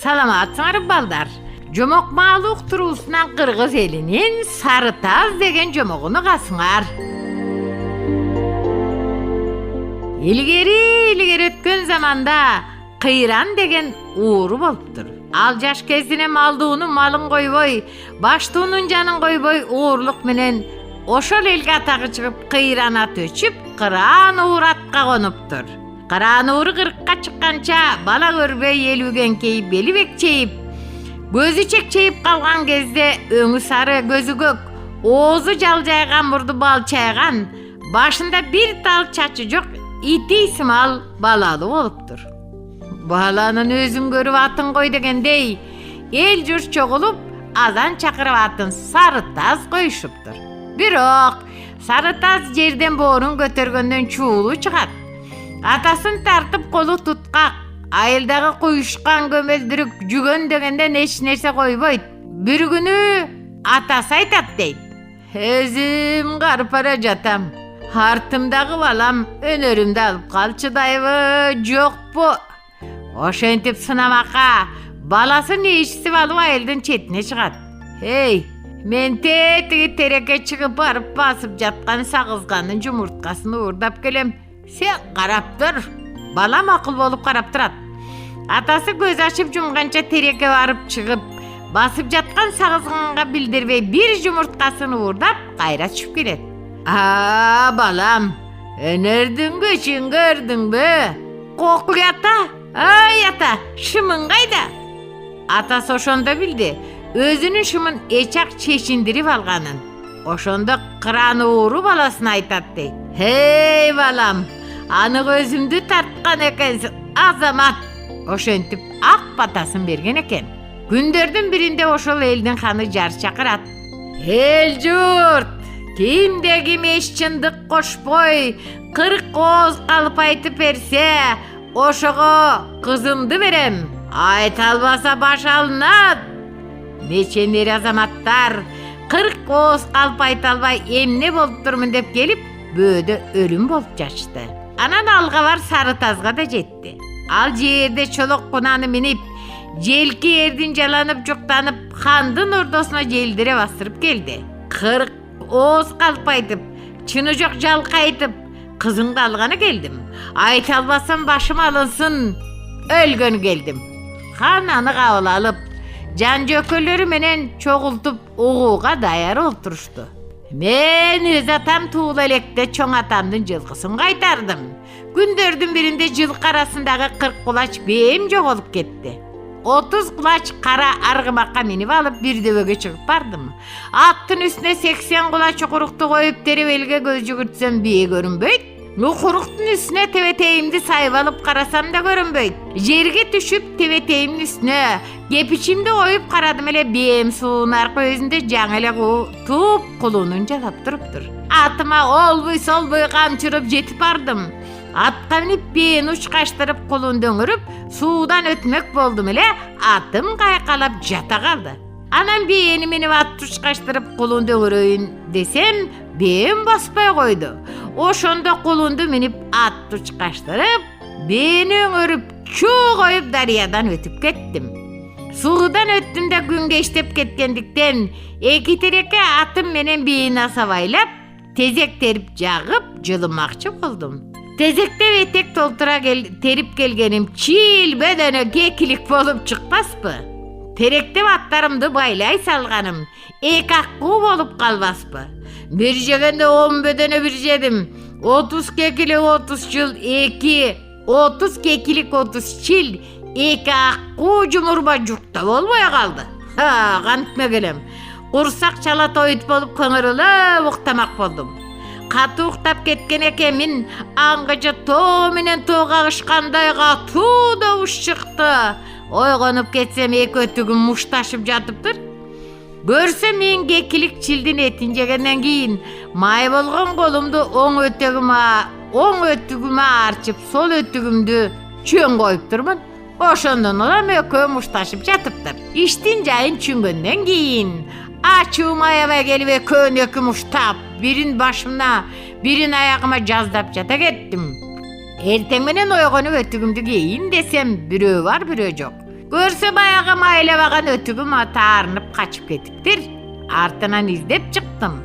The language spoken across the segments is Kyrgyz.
Salamatsыңар balдар. Жомок маалук туруусунан Кыргыз элинин Сарытаз деген жомогуну касыңар. Илгери өткөн заманда Кыйран деген ууру болуптур. Ал жаш кезине малдуунун малын койбой, баштуунун жанын койбой уурлук менен ошол элге атагы чыгып Кыйран ат өчүп, Кыран уур атка конуптур. Кыран ууру 40ка чыкканча бала көрбөй элүүгө эңкейип, бели бекчейип, көзү чекчейип калган кезде өңү сары, көзү көк, оозу жалжайган, мурду балчайган, башында бир тал чачы жок ити сымал балалуу болуптур. Баланын өзүн көрүп атын кой дегендей, эл журт чогулуп, азан чакырып атын Сарытаз коюшуптур. Бирок Сарытаз жерден боорун көтөргөндөн чуулуу чыгат. Атасын тартып колу туткак, айылдагы куюшкан көмөлдүрүк жүгөн дегенден эч нерсе койбойт. Бир күнү атасы айтат дейт: өзүм карып бара жатам. Артымдагы балам өнөрүмдү алып калчыдайбы, жокпу? Ошентип сынамакка баласын ишсип алып айылдын четине чыгат. Эй, мен тетиги терекке чыгып барып басып жаткан сагызганын жумурткасын уурдап келем. Сен карап тур. Бала макул болуп карап турат. Атасы көз ачып жумганча терекке барып чыгып, басып жаткан сагызганга билдирбей бир жумурткасын уурдап кайра түшүп келет. Балам, өнөрдүн көчүн көрдүңбү? Кокуй ата, ай ата, шымың кайда? Атасы ошондо билди, өзүнүн шымын эчак чечиндирип алганын. Ошондо Кыран ууру баласына айтат дейт: Эй балам, аны көзүмдү тарткан экенсиң, азамат. Ошентип ак батасын берген экен. Күндөрдүн биринде ошол элдин ханы жар чакырат. Эл журт, кимде ким эч чындык кошпой, 40 ооз калып айтып берсе, ошого кызымды берем. Айта албаса баш алынат. Меченер азаматтар 40 ооз калып айта албай эмне болуп турмун деп келип, бөөдө өлүм болуп жатышты. Анан алгабар Сарытазга да жетти. Ал жерде чолок кунаны минип, желки эрдин жаланып жуктанып, хандын ордосуна желдире бастырып келди. 40 ооз калып айтып, чыны жок жалка айтып, кызыңды алганы келдим. Айта албасам башым алынсын, өлгөнү келдим. Хан аны кабыл алып, жан жөкөлөрү менен чогултуп угууга даяр болуп турушту. Мен өз атам туул электе чоң атамдын жылкысын кайтардым. Күндөрдүн биринде жылкы арасындагы 40 кулач бээм жоголуп кетти. 30 кулач кара аргымакка минип алып бир дөбөгө чыгып бардым. Аттын үстүнө 80 кулач укурукту коюп теребелге көз жүгүртсөм бие көрүнбөйт. Укуруктун үстүнө тебетейимди сайып алып карасам да көрүнбөйт. Жерге түшүп тебетейимдин үстүнө кепичимди коюп карадым эле, бээм суунун аркы өзүндө жаңы эле туп кулунун жасап туруптур. Атыма олбуй солбуй камчырып жетип бардым. Атка минип бээни учкаштырып кулун дөңөрүп, суудан өтмөк болдум эле, атым кайкалап жата калды. Анан бээни минип атты учкаштырып кулун дөңөрөйүн десем, бээм баспай койду. Ошондо кулунду минип атты учкаштырып, бээни өңөрүп, чуу коюп дарыядан өтүп кеттим. Суудан өттүм да күн кечтеп кеткендиктен, эки терекке атым менен бээни асабайлап, тезек терип жагып, жылымакчы болдум. Тезектеп этек толтура терип келгеним чилбедене кекилик болуп чыкпаспы? Теректеп аттарымды байлай салганым эки аккуу болуп калбаспы? Бир жегенде 10 бөдөнө бир жедим. 30 кекилик 30 жыл, 30 кекилик 30 чил, эки аккуу жумурба жукта болбой калды. Кантме келем. Курсак чала тойут болуп көңүрүлөп уктамак болдум. Катуу уктап кеткен экенмин, аңгыча тоо менен тоо кагышкандай катуу добуш чыкты. Ойгонуп кетсем эки өтүгүм мушташып жатыптыр. Көрсөм мен кекилик чилдин этин жегенден кийин май болгон колумду оң өтүгүмө арчып, сол өтүгүмдү чөң коюптурмун. Ошондон улам экөө мушташып жатыптыр. Иштин жайын түшүнгөндөн кийин ачуум аябай келип экөөнү эки муштап, бирин башымна, бирин аягыма жаздап жата кеттим. Эртең менен ойгонуп өтүгүмдү кийин десем, бирөө бар, бирөө жок. Görse bayağı maylabagan ötübüm atarınıp kaçıp ketiptir. Artınan izdep çıktım.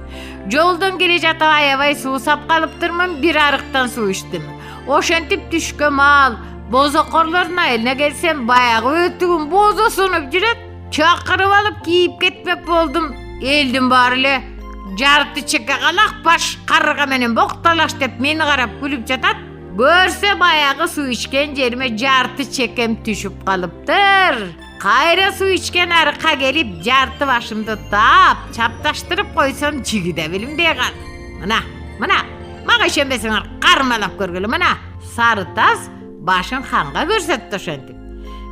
Joldan gele jatıp ayabay suv sap kalıptırmın, bir arıktan su içtim. Oşentip düşkö mal, bozokorların eline gelsem bayağı ötügüm bozo sunup jiret. Çakırıp alıp kiyip ketmek boldum. Eldim barıle. Jartı çeke kalak baş karıga menen boktalaş dep meni karap gülüp jatat. Görse bayağı su içken jerime jartı çekem düşüp kalıptır. Kayra su içken arka gelip jartı başımda tap çaptaştırıp koysam çigide bilim degan. Mına, mağa işenbesiňer karmalap görgülü mına. Sarı tas başın hanga görsetdi oşentip.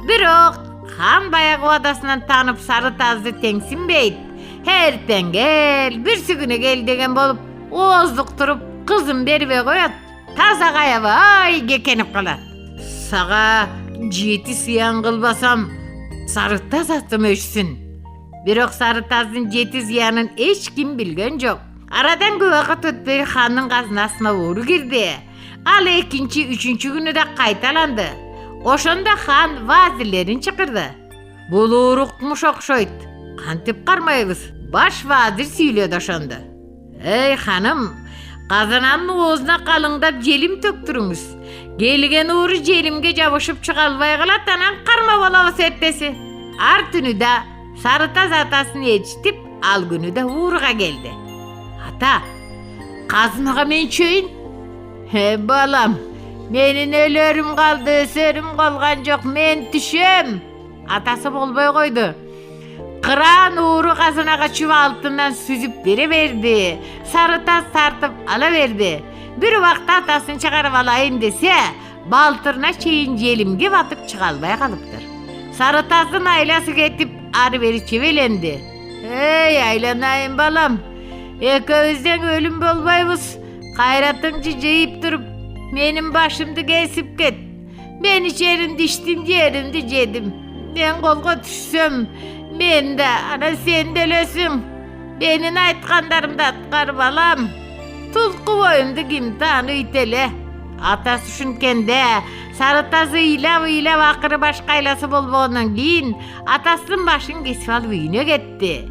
Birok han bayağı adasından tanıp sarı tazdı tengsinbeydi. Herten gel, bir sügüne gel degen bolup ozduk turup kızım beribe koyat. Taza kayaba ay gekenip kalat. Sağa jeti siyan kılbasam sarı taz attım öçsün. Birok sarı tazdın jeti ziyanın hiç kim bilgen jok. Aradan güvaqat ötpey hanın gaznasına uğru girdi. Al ikinci, üçüncü günü de kaytalandı. Oşonda han vazirlerin çıkırdı. Bul uğrukmuş okşoyt. Kantip karmayıbız. Baş vazir süyledi oşonda. Ey hanım, kazananın oğuzuna kalыңdap jelim töktürüңüz. Gelgen uğru jelimge jabışıp çıkalbay kılatanan karma balabı settesi. Artünü de Sarıtaz atasını yetiştip al günü de uğruğa geldi. Ata, kazmaga men çöyin. He balam, menin ölörüm kaldı, sörüm kalgan jok, men düşem. Atası bolbay koydu. Kıran uğru kazanaga çuva altından süzüp veriverdi. Sarıtaz tartıp alaverdi. Bir vakit atasını çıkarıp alayın dese, baltırına çeyin jelimge batıp çıkalbay kalıptır. Sarıtazın aylası getip arı veri çivelendi. Hey aylanayın balam, ekövüzden ölüm bolbayız. Kayratın ciceyip durup benim başımda kesip ket. Ben içerim diştim yerimdi cedim. Ben kolga düşsem, ben de ana sen de ölösün. Benim aytkanlarımda atkar balam. Tulku boyumda kim tanı itele. Atası şunken de Sarıtazı ila vakırı başkaylası bolboğundan keyin atasının başın kesip alıp uyuna gitti.